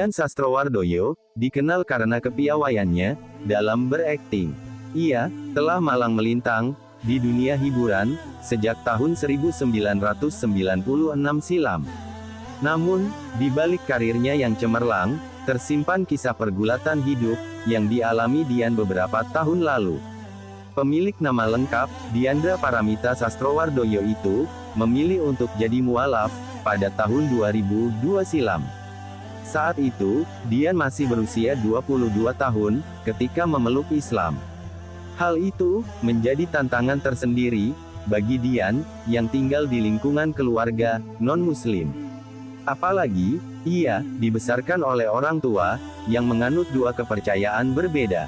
Dian Sastrowardoyo dikenal karena kepiawaiannya dalam berakting. Ia telah malang melintang di dunia hiburan sejak tahun 1996 silam. Namun, di balik karirnya yang cemerlang, tersimpan kisah pergulatan hidup yang dialami Dian beberapa tahun lalu. Pemilik nama lengkap, Diandra Paramita Sastrowardoyo itu, memilih untuk jadi mualaf pada tahun 2002 silam. Saat itu, Dian masih berusia 22 tahun, ketika memeluk Islam. Hal itu, menjadi tantangan tersendiri, bagi Dian, yang tinggal di lingkungan keluarga, non-muslim. Apalagi, ia, dibesarkan oleh orang tua, yang menganut dua kepercayaan berbeda.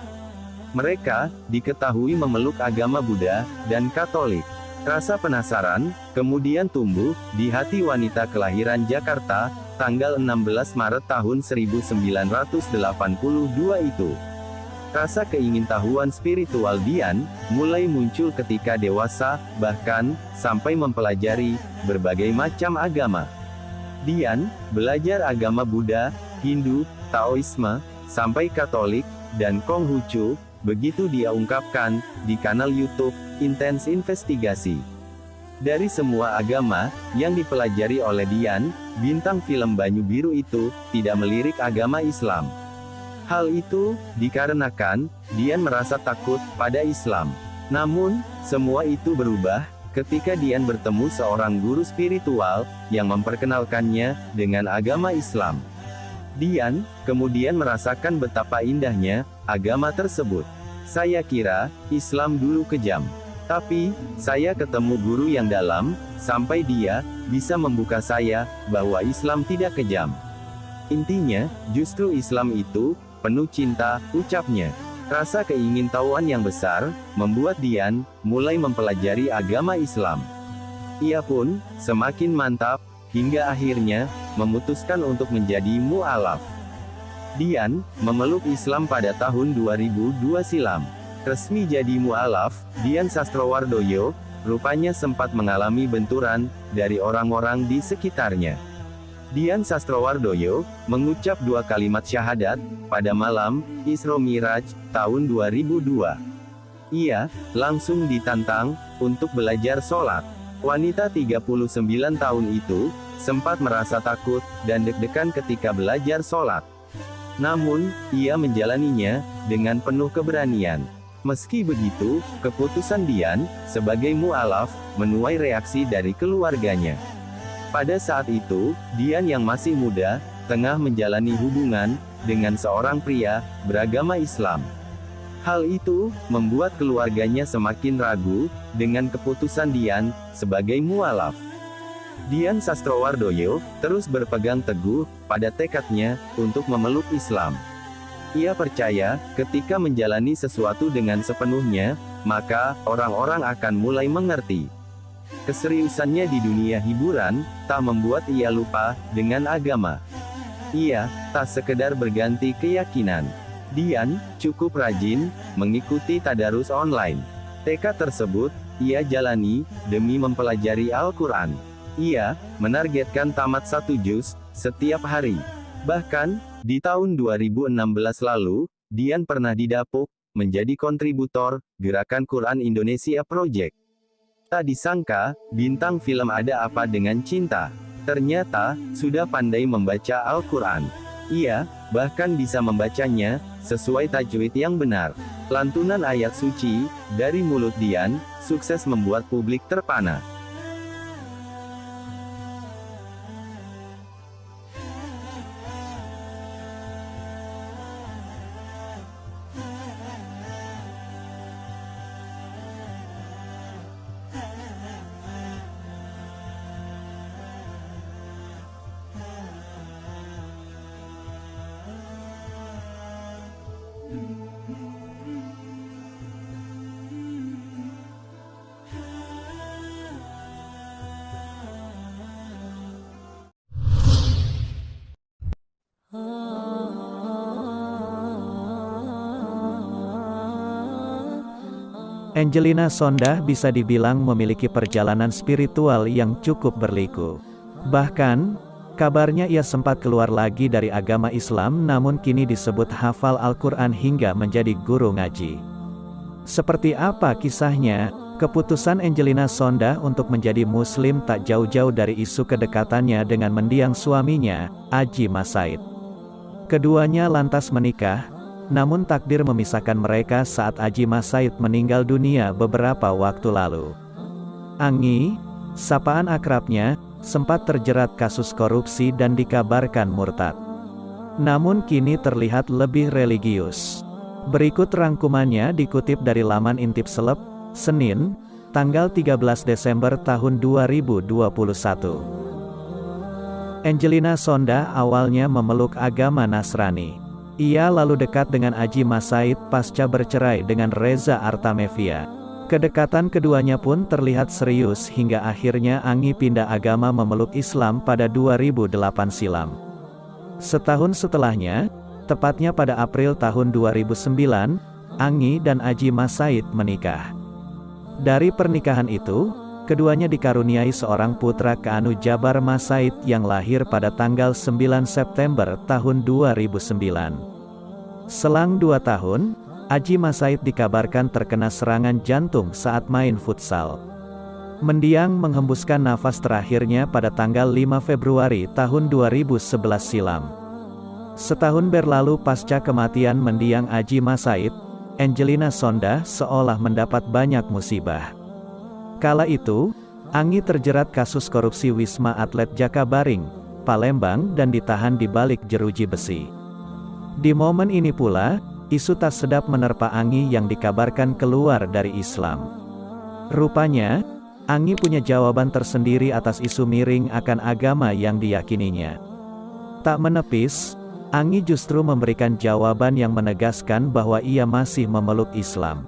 Mereka, diketahui memeluk agama Buddha, dan Katolik. Rasa penasaran, kemudian tumbuh, di hati wanita kelahiran Jakarta, tanggal 16 Maret tahun 1982 itu. Rasa keingintahuan spiritual Dian, mulai muncul ketika dewasa, bahkan, sampai mempelajari, berbagai macam agama. Dian, belajar agama Buddha, Hindu, Taoisme, sampai Katolik, dan Konghucu, begitu dia ungkapkan, di kanal YouTube, Intens Investigasi. Dari semua agama, yang dipelajari oleh Dian, bintang film Banyu Biru itu, tidak melirik agama Islam. Hal itu, dikarenakan, Dian merasa takut, pada Islam. Namun, semua itu berubah, ketika Dian bertemu seorang guru spiritual, yang memperkenalkannya, dengan agama Islam. Dian, kemudian merasakan betapa indahnya, agama tersebut. Saya kira, Islam dulu kejam. Tapi, saya ketemu guru yang dalam, sampai dia, bisa membuka saya, bahwa Islam tidak kejam. Intinya, justru Islam itu, penuh cinta, ucapnya. Rasa keingintahuan yang besar, membuat Dian, mulai mempelajari agama Islam. Ia pun, semakin mantap, hingga akhirnya, memutuskan untuk menjadi mu'alaf. Dian, memeluk Islam pada tahun 2002 silam. Resmi jadi mu'alaf, Dian Sastrowardoyo, rupanya sempat mengalami benturan, dari orang-orang di sekitarnya. Dian Sastrowardoyo, mengucap 2 kalimat syahadat, pada malam, Isra Miraj, tahun 2002. Ia, langsung ditantang, untuk belajar sholat. Wanita 39 tahun itu, sempat merasa takut, dan deg-degan ketika belajar sholat. Namun, ia menjalaninya, dengan penuh keberanian. Meski begitu, keputusan Dian, sebagai mu'alaf, menuai reaksi dari keluarganya. Pada saat itu, Dian yang masih muda, tengah menjalani hubungan, dengan seorang pria, beragama Islam. Hal itu, membuat keluarganya semakin ragu, dengan keputusan Dian, sebagai mu'alaf. Dian Sastrowardoyo, terus berpegang teguh, pada tekadnya, untuk memeluk Islam. Ia percaya, ketika menjalani sesuatu dengan sepenuhnya, maka, orang-orang akan mulai mengerti. Keseriusannya di dunia hiburan, tak membuat ia lupa, dengan agama. Ia, tak sekedar berganti keyakinan. Dian, cukup rajin, mengikuti tadarus online. Tekad tersebut, ia jalani, demi mempelajari Al-Quran. Ia, menargetkan tamat 1 juz, setiap hari. Bahkan, di tahun 2016 lalu, Dian pernah didapuk, menjadi kontributor, Gerakan Quran Indonesia Project. Tak disangka, bintang film Ada Apa Dengan Cinta, ternyata, sudah pandai membaca Al-Quran. Ia, bahkan bisa membacanya, sesuai tajwid yang benar. Lantunan ayat suci, dari mulut Dian, sukses membuat publik terpana. Angelina Sondah bisa dibilang memiliki perjalanan spiritual yang cukup berliku. Bahkan, kabarnya ia sempat keluar lagi dari agama Islam namun kini disebut hafal Al-Quran hingga menjadi guru ngaji. Seperti apa kisahnya? Keputusan Angelina Sondah untuk menjadi muslim tak jauh-jauh dari isu kedekatannya dengan mendiang suaminya, Adji Massaid. Keduanya lantas menikah, namun takdir memisahkan mereka saat Adji Massaid meninggal dunia beberapa waktu lalu. Anggi, sapaan akrabnya, sempat terjerat kasus korupsi dan dikabarkan murtad. Namun kini terlihat lebih religius. Berikut rangkumannya dikutip dari laman Intip Seleb, Senin, tanggal 13 Desember tahun 2021. Angelina Sondah awalnya memeluk agama Nasrani. Ia lalu dekat dengan Adji Massaid pasca bercerai dengan Reza Artamevia. Kedekatan keduanya pun terlihat serius hingga akhirnya Anggi pindah agama memeluk Islam pada 2008 silam. Setahun setelahnya, tepatnya pada April tahun 2009, Anggi dan Adji Massaid menikah. Dari pernikahan itu, keduanya dikaruniai seorang putra Kanu Jabar Massaid yang lahir pada tanggal 9 September tahun 2009. Selang 2 tahun, Adji Massaid dikabarkan terkena serangan jantung saat main futsal. Mendiang menghembuskan nafas terakhirnya pada tanggal 5 Februari tahun 2011 silam. Setahun berlalu pasca kematian mendiang Adji Massaid, Angelina Sondah seolah mendapat banyak musibah. Kala itu, Anggi terjerat kasus korupsi Wisma Atlet Jakabaring, Palembang dan ditahan di balik jeruji besi. Di momen ini pula, isu tak sedap menerpa Anggi yang dikabarkan keluar dari Islam. Rupanya, Anggi punya jawaban tersendiri atas isu miring akan agama yang diyakininya. Tak menepis, Anggi justru memberikan jawaban yang menegaskan bahwa ia masih memeluk Islam.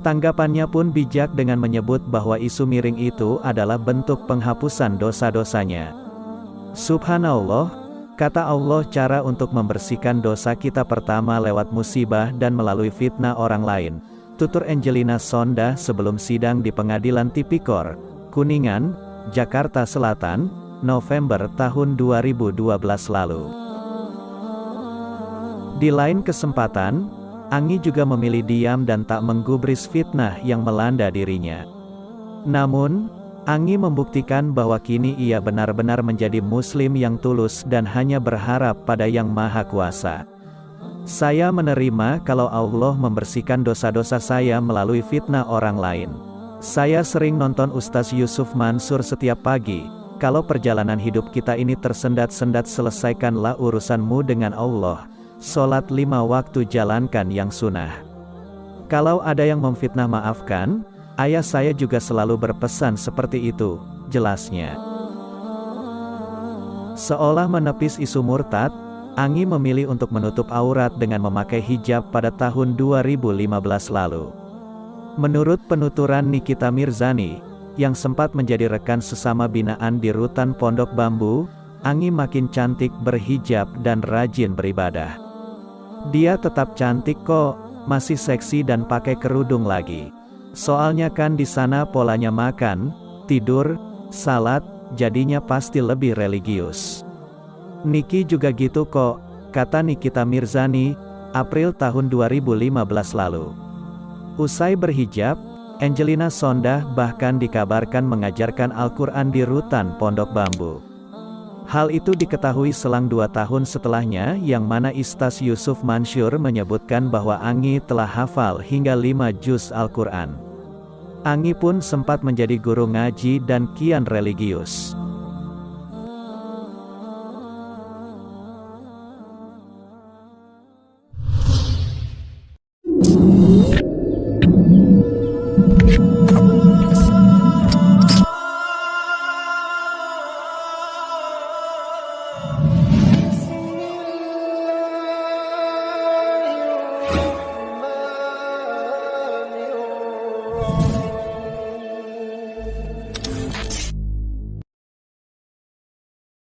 Tanggapannya pun bijak dengan menyebut bahwa isu miring itu adalah bentuk penghapusan dosa-dosanya. Subhanallah, kata Allah, cara untuk membersihkan dosa kita pertama lewat musibah dan melalui fitnah orang lain, tutur Angelina Sondah sebelum sidang di Pengadilan Tipikor, Kuningan, Jakarta Selatan, November tahun 2012 lalu. Di lain kesempatan, Anggi juga memilih diam dan tak menggubris fitnah yang melanda dirinya. Namun, Anggi membuktikan bahwa kini ia benar-benar menjadi muslim yang tulus dan hanya berharap pada Yang Maha Kuasa. Saya menerima kalau Allah membersihkan dosa-dosa saya melalui fitnah orang lain. Saya sering nonton Ustaz Yusuf Mansur setiap pagi. Kalau perjalanan hidup kita ini tersendat-sendat, selesaikanlah urusanmu dengan Allah. Sholat 5 waktu jalankan yang sunnah. Kalau ada yang memfitnah maafkan, ayah saya juga selalu berpesan seperti itu, jelasnya. Seolah menepis isu murtad, Anggi memilih untuk menutup aurat dengan memakai hijab pada tahun 2015 lalu. Menurut penuturan Nikita Mirzani, yang sempat menjadi rekan sesama binaan di Rutan Pondok Bambu, Anggi makin cantik berhijab dan rajin beribadah. Dia tetap cantik kok, masih seksi dan pakai kerudung lagi. Soalnya kan di sana polanya makan, tidur, salat, jadinya pasti lebih religius. Niki juga gitu kok, kata Nikita Mirzani, April tahun 2015 lalu. Usai berhijab, Angelina Sondah bahkan dikabarkan mengajarkan Al-Quran di Rutan Pondok Bambu. Hal itu diketahui selang 2 tahun setelahnya, yang mana Ustaz Yusuf Mansur menyebutkan bahwa Anggi telah hafal hingga 5 juz Al-Quran. Anggi pun sempat menjadi guru ngaji dan kian religius.